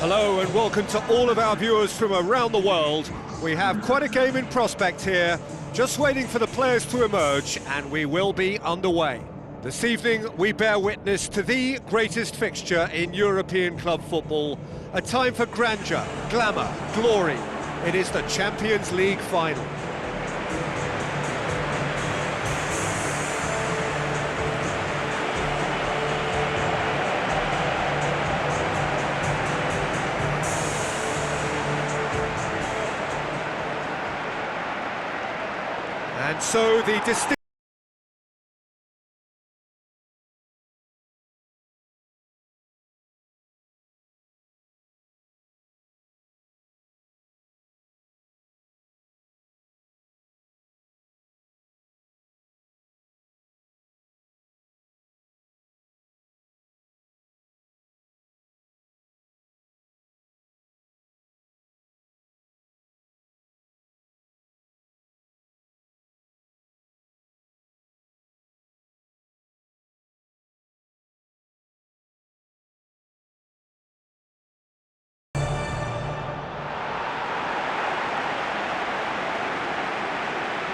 Hello and welcome to all of our viewers from around the world. We have quite a game in prospect here, just waiting for the players to emerge, and we will be underway. This evening we bear witness to the greatest fixture in European club football, a time for grandeur, glamour, glory. It is the Champions League final. And so the distinct...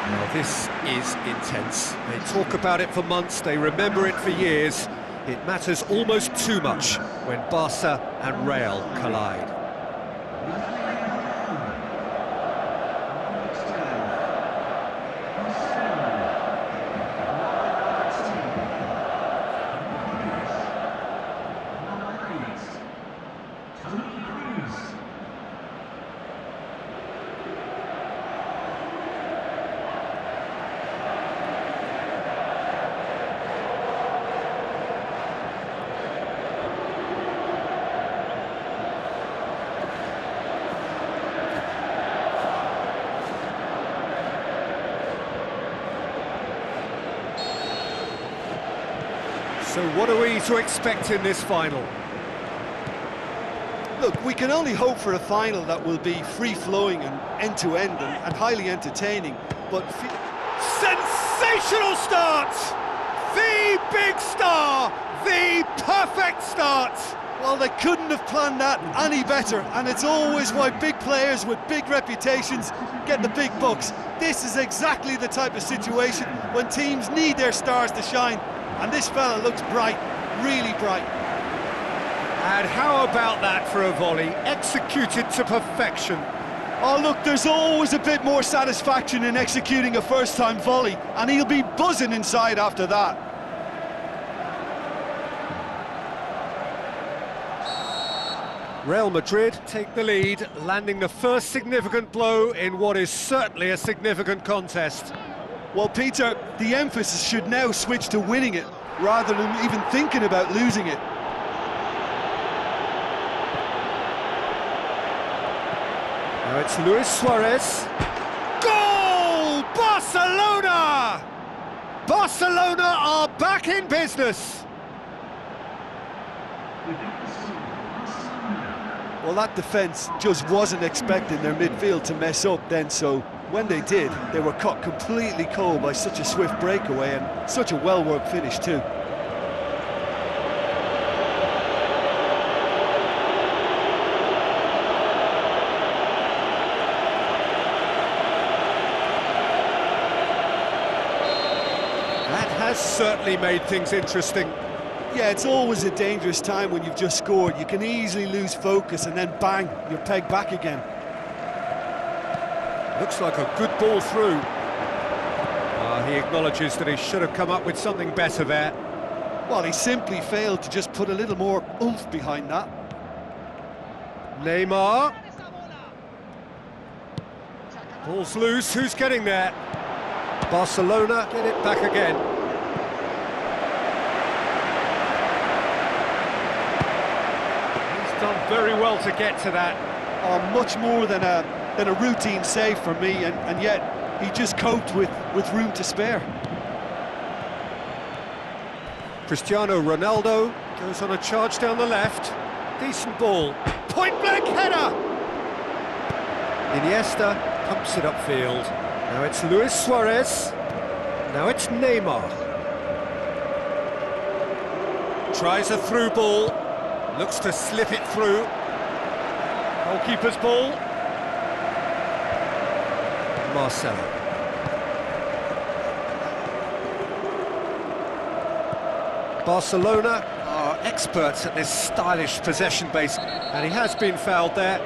Well, this is intense. They talk about it for months, they remember it for years. It matters almost too much when Barca and Real collide. So what are we to expect in this final? Look, we can only hope for a final that will be free-flowing and end-to-end and highly entertaining, but... Sensational start! The big star! The perfect start! Well, they couldn't have planned that any better, and it's always why big players with big reputations get the big bucks. This is exactly the type of situation when teams need their stars to shine. And this fella looks bright, really bright. And how about that for a volley, executed to perfection? Oh look, there's always a bit more satisfaction in executing a first-time volley, and he'll be buzzing inside after that. Real Madrid take the lead, landing the first significant blow in what is certainly a significant contest. Well, Peter, the emphasis should now switch to winning it, rather than even thinking about losing it. Now it's Luis Suarez. Goal! Barcelona! Barcelona are back in business. Well, that defence just wasn't expecting their midfield to mess up then, so when they did, they were caught completely cold by such a swift breakaway and such a well-worked finish too. That has certainly made things interesting. Yeah, it's always a dangerous time when you've just scored. You can easily lose focus and then bang, you're pegged back again. Looks like a good ball through. He acknowledges that he should have come up with something better there. Well, he simply failed to just put a little more oomph behind that. Neymar. Ball's loose, who's getting there? Barcelona get it back again. He's done very well to get to that. Oh, much more than a routine save for me, and yet he just coped with room to spare. Cristiano Ronaldo goes on a charge down the left. Decent ball. Point-blank header! Iniesta pumps it upfield. Now it's Luis Suarez. Now it's Neymar. Tries a through ball. Looks to slip it through. Goalkeeper's ball. Marcelo. Barcelona are experts at this stylish possession base, and he has been fouled there.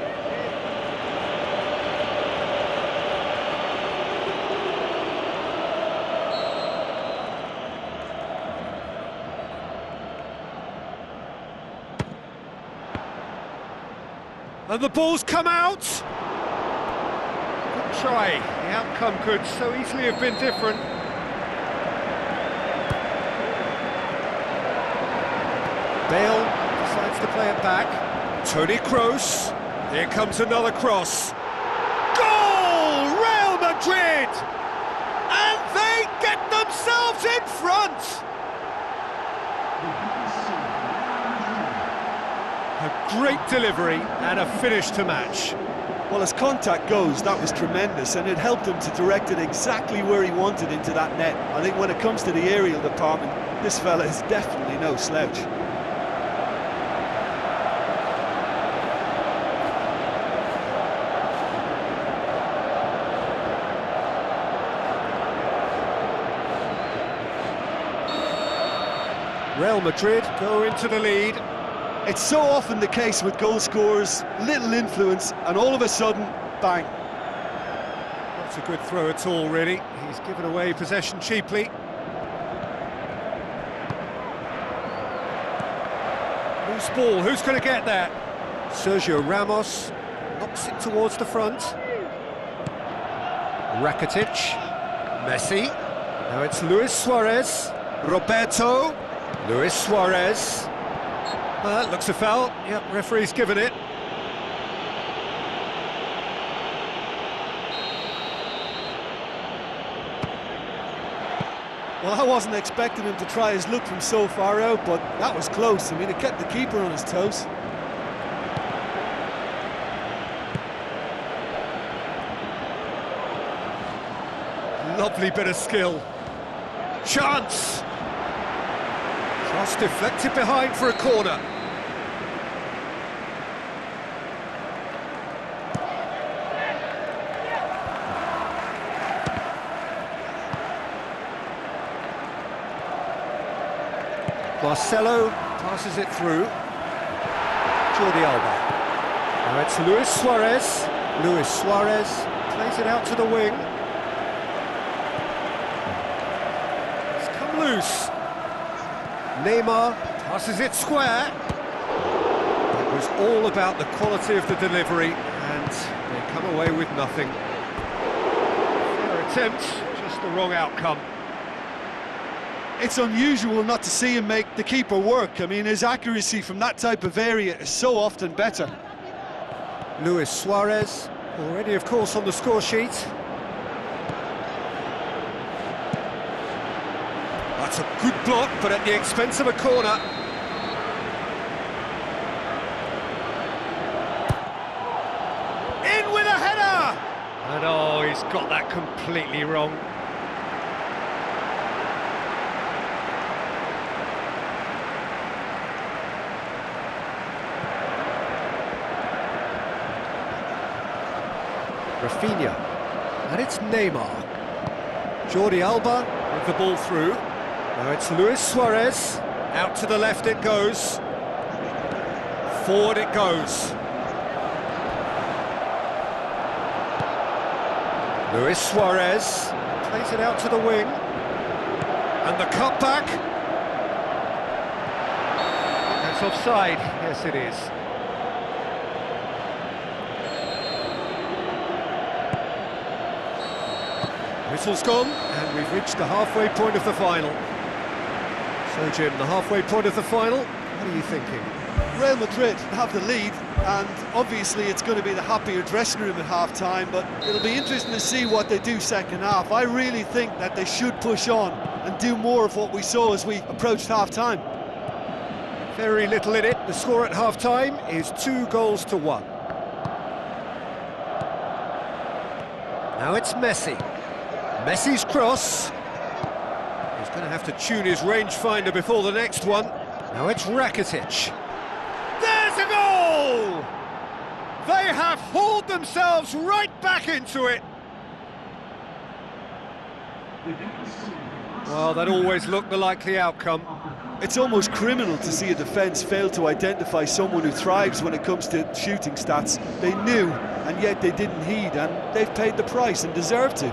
And the ball's come out. Good try. The outcome could so easily have been different. Bale decides to play it back. Toni Kroos. Here comes another cross. Goal! Real Madrid! And they get themselves in front! A great delivery and a finish to match. Well, as contact goes, that was tremendous, and it helped him to direct it exactly where he wanted into that net. I think when it comes to the aerial department, this fella is definitely no slouch. Real Madrid go into the lead. It's so often the case with goal scorers, little influence, and all of a sudden, bang. Not a good throw at all, really. He's given away possession cheaply. Loose ball, who's going to get that? Sergio Ramos knocks it towards the front. Rakitic, Messi. Now it's Luis Suarez, Roberto, Luis Suarez. That looks a foul. Yep, referee's given it. Well, I wasn't expecting him to try his luck from so far out, but that was close. I mean, it kept the keeper on his toes. Lovely bit of skill. Chance! Cross deflected behind for a corner. Marcelo passes it through. Jordi Alba. Now it's Luis Suarez. Luis Suarez plays it out to the wing. It's come loose. Neymar passes it square. It was all about the quality of the delivery, and they come away with nothing. Fair attempt, just the wrong outcome. It's unusual not to see him make the keeper work. I mean, his accuracy from that type of area is so often better. Luis Suarez, already of course on the score sheet. That's a good block, but at the expense of a corner. In with a header! And oh, he's got that completely wrong. Rafinha, and it's Neymar. Jordi Alba with the ball through. Now it's Luis Suarez. Out to the left it goes. Forward it goes. Luis Suarez plays it out to the wing. And the cutback. That's offside. Yes, it is. Whistle's gone, and we've reached the halfway point of the final. So, Jim, the halfway point of the final, what are you thinking? Real Madrid have the lead, and obviously it's going to be the happier dressing room at half-time, but it'll be interesting to see what they do second half. I really think that they should push on and do more of what we saw as we approached half-time. Very little in it. The score at half-time is 2-1. Now it's Messi. Messi's cross. He's going to have to tune his rangefinder before the next one. Now it's Rakitic. There's a goal! They have hauled themselves right back into it. Well, that always looked the likely outcome. It's almost criminal to see a defence fail to identify someone who thrives when it comes to shooting stats. They knew, and yet they didn't heed, and they've paid the price and deserve to.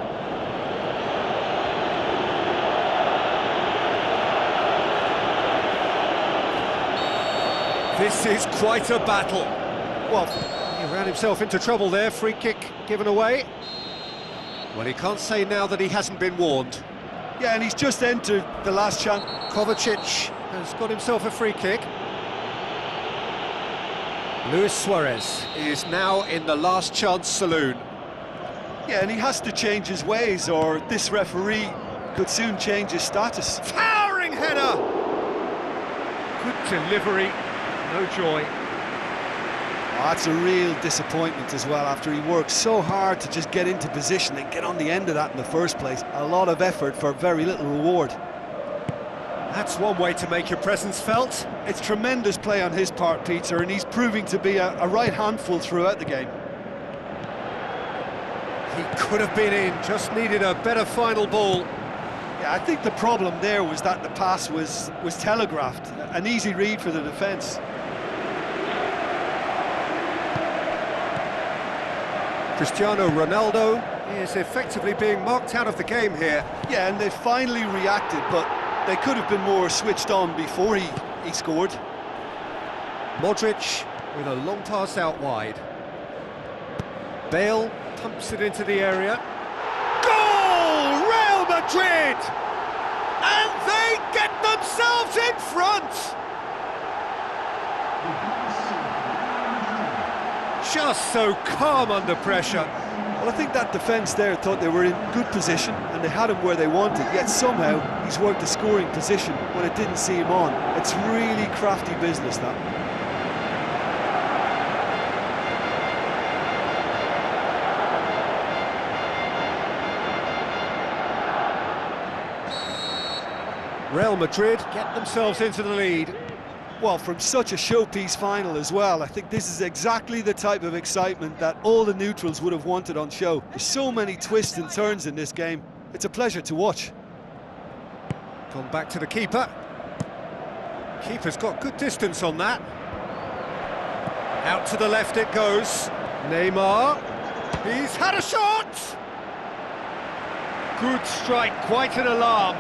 This is quite a battle. Well, he ran himself into trouble there, free kick given away. Well, he can't say now that he hasn't been warned. Yeah, and he's just entered the last chance. Kovacic has got himself a free kick. Luis Suarez is now in the last chance saloon. Yeah, and he has to change his ways, or this referee could soon change his status. Towering header! Good delivery, no joy. Oh, that's a real disappointment as well, after he worked so hard to just get into position and get on the end of that in the first place. A lot of effort for very little reward. That's one way to make your presence felt. It's tremendous play on his part, Peter, and he's proving to be a right handful throughout the game. He could have been in, just needed a better final ball. Yeah, I think the problem there was that the pass was telegraphed. An easy read for the defence. Cristiano Ronaldo is effectively being marked out of the game here. Yeah, and they finally reacted, but they could have been more switched on before he scored. Modric with a long pass out wide. Bale pumps it into the area. Goal! Real Madrid! And they get themselves in front! Just so calm under pressure. Well, I think that defence there thought they were in good position and they had him where they wanted, yet somehow he's worked the scoring position when it didn't see him on. It's really crafty business, that. Real Madrid get themselves into the lead. Well, from such a showpiece final as well, I think this is exactly the type of excitement that all the neutrals would have wanted on show. There's so many twists and turns in this game. It's a pleasure to watch. Gone back to the keeper. Keeper's got good distance on that. Out to the left it goes. Neymar. He's had a shot! Good strike, quite an alarm.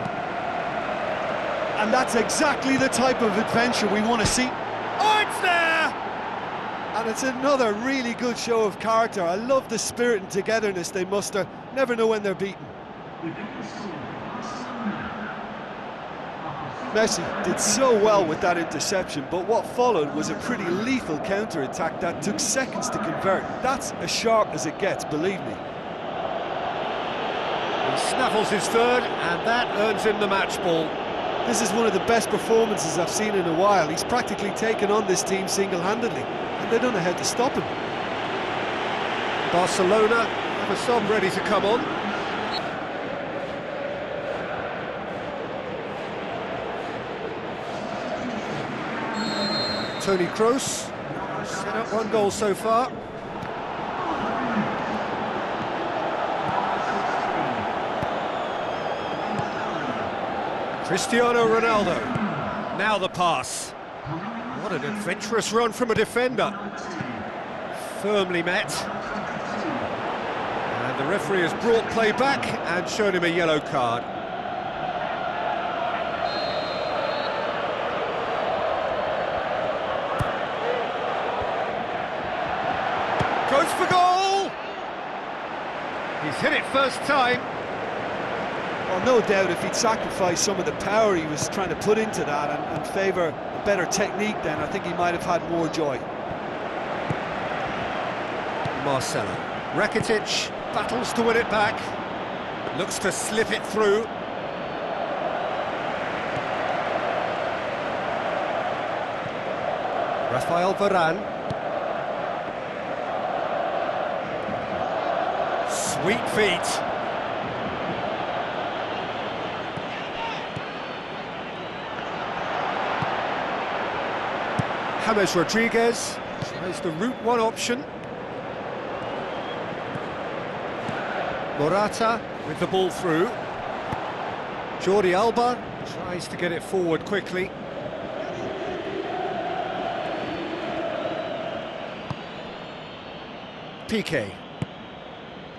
And that's exactly the type of adventure we want to see. Oh, it's there! And it's another really good show of character. I love the spirit and togetherness they muster. Never know when they're beaten. Messi did so well with that interception, but what followed was a pretty lethal counter-attack that took seconds to convert. That's as sharp as it gets, believe me. He snaffles his third, and that earns him the match ball. This is one of the best performances I've seen in a while. He's practically taken on this team single-handedly, and they don't know how to stop him. Barcelona have a sub ready to come on. Toni Kroos set up one goal so far. Cristiano Ronaldo, now the pass. What an adventurous run from a defender. Firmly met. And the referee has brought play back and shown him a yellow card. Goes for goal! He's hit it first time. Well, no doubt if he'd sacrificed some of the power he was trying to put into that and favour a better technique, then I think he might have had more joy. Marcelo. Rakitic battles to win it back. Looks to slip it through. Rafael Varane. Sweet feet. James Rodriguez tries the route one option. Morata with the ball through. Jordi Alba tries to get it forward quickly. Piqué.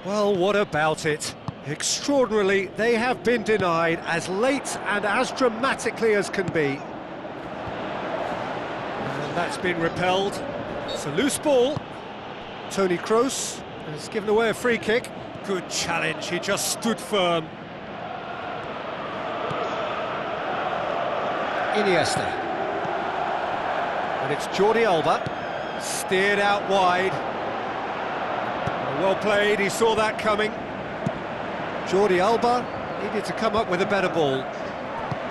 Well, what about it? Extraordinarily, they have been denied as late and as dramatically as can be. And that's been repelled. It's a loose ball. Toni Kroos has given away a free kick. Good challenge, he just stood firm. Iniesta. And it's Jordi Alba. Steered out wide. Well played, he saw that coming. Jordi Alba needed to come up with a better ball.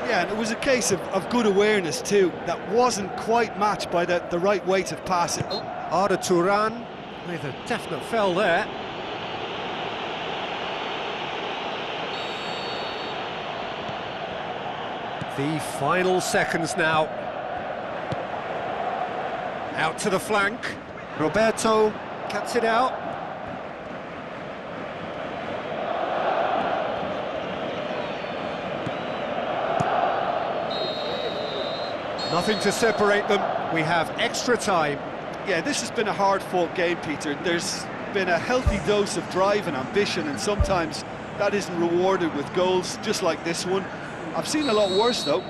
Yeah, and it was a case of good awareness too. That wasn't quite matched by the right weight of pass. Arda Turan with a definite foul there. The final seconds now. Out to the flank. Roberto cuts it out. Nothing to separate them. We have extra time. Yeah, this has been a hard-fought game, Peter. There's been a healthy dose of drive and ambition, and sometimes that isn't rewarded with goals, just like this one. I've seen a lot worse, though.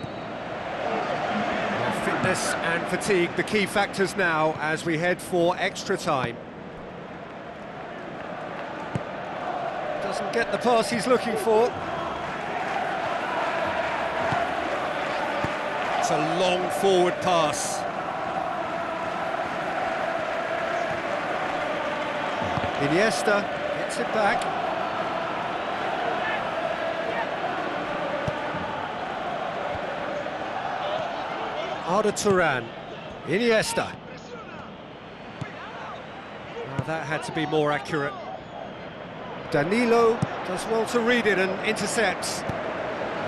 Fitness and fatigue, the key factors now as we head for extra time. Doesn't get the pass he's looking for. It's a long forward pass. Iniesta gets it back. Arda Turan. Iniesta. Now that had to be more accurate. Danilo does well to read it and intercepts.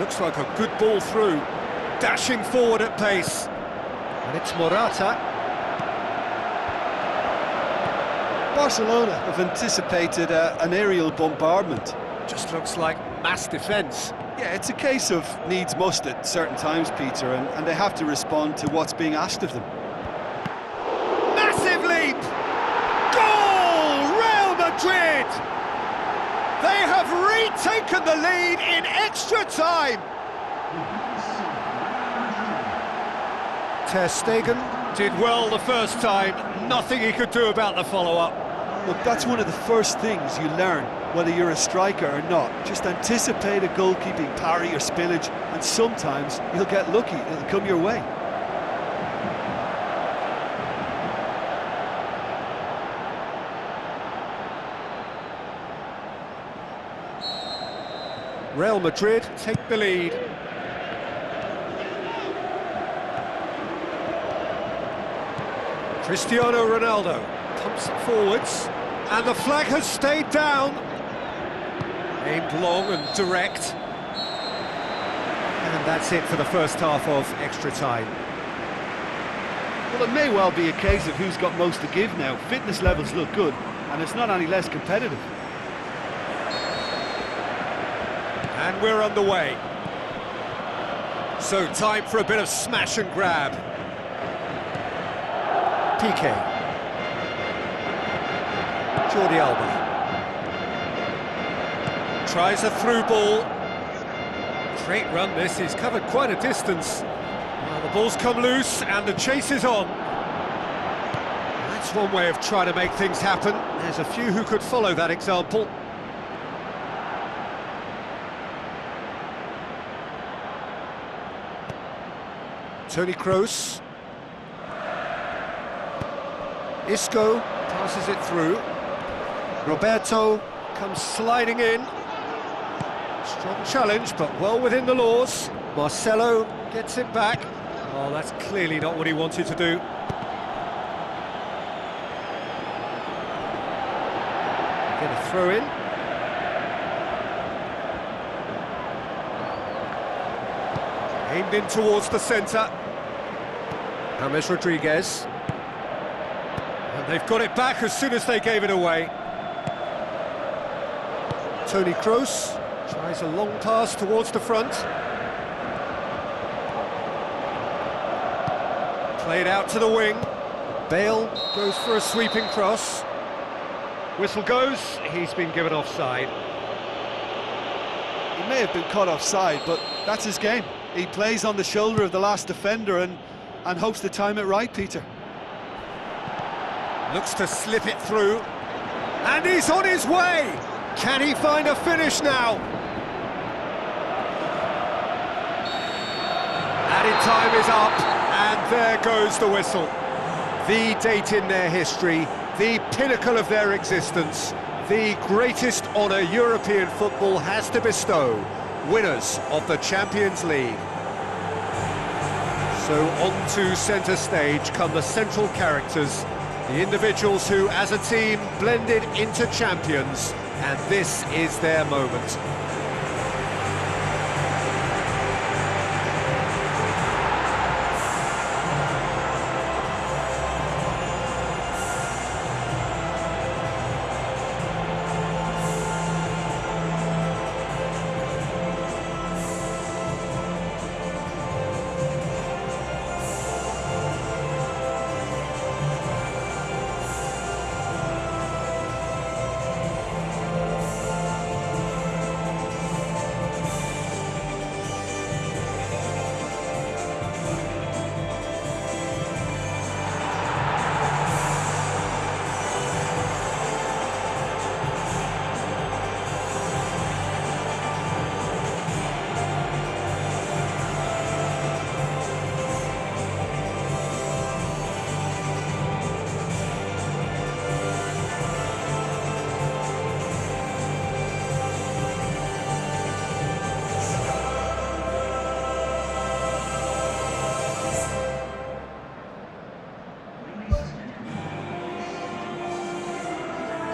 Looks like a good ball through. Dashing forward at pace. And it's Morata. Barcelona have anticipated an aerial bombardment. Just looks like mass defence. Yeah, it's a case of needs must at certain times, Peter, and they have to respond to what's being asked of them. Massive leap! Goal! Real Madrid! They have retaken the lead in extra time! Ter Stegen did well the first time, nothing he could do about the follow-up. Look, that's one of the first things you learn, whether you're a striker or not. Just anticipate a goalkeeping parry or spillage, and sometimes you'll get lucky, it'll come your way. Real Madrid take the lead. Cristiano Ronaldo pumps it forwards, and the flag has stayed down. Aimed long and direct. And that's it for the first half of extra time. Well, it may well be a case of who's got most to give now. Fitness levels look good, and it's not any less competitive. And we're underway. So time for a bit of smash and grab. Piqué. Jordi Alba. Tries a through ball. Great run this, he's covered quite a distance. Well, the ball's come loose and the chase is on. That's one way of trying to make things happen. There's a few who could follow that example. Toni Kroos. Isco passes it through. Roberto comes sliding in. Strong challenge, but well within the laws. Marcelo gets it back. Oh, that's clearly not what he wanted to do. Get a throw in. Aimed in towards the centre. James Rodriguez. And they've got it back as soon as they gave it away. Toni Kroos tries a long pass towards the front. Played out to the wing. Bale goes for a sweeping cross. Whistle goes, he's been given offside. He may have been caught offside, but that's his game. He plays on the shoulder of the last defender and hopes to time it right, Peter. Looks to slip it through. And he's on his way! Can he find a finish now? Added time is up, and there goes the whistle. The date in their history, the pinnacle of their existence, the greatest honour European football has to bestow, winners of the Champions League. So on to centre stage come the central characters, the individuals who, as a team, blended into champions, and this is their moment.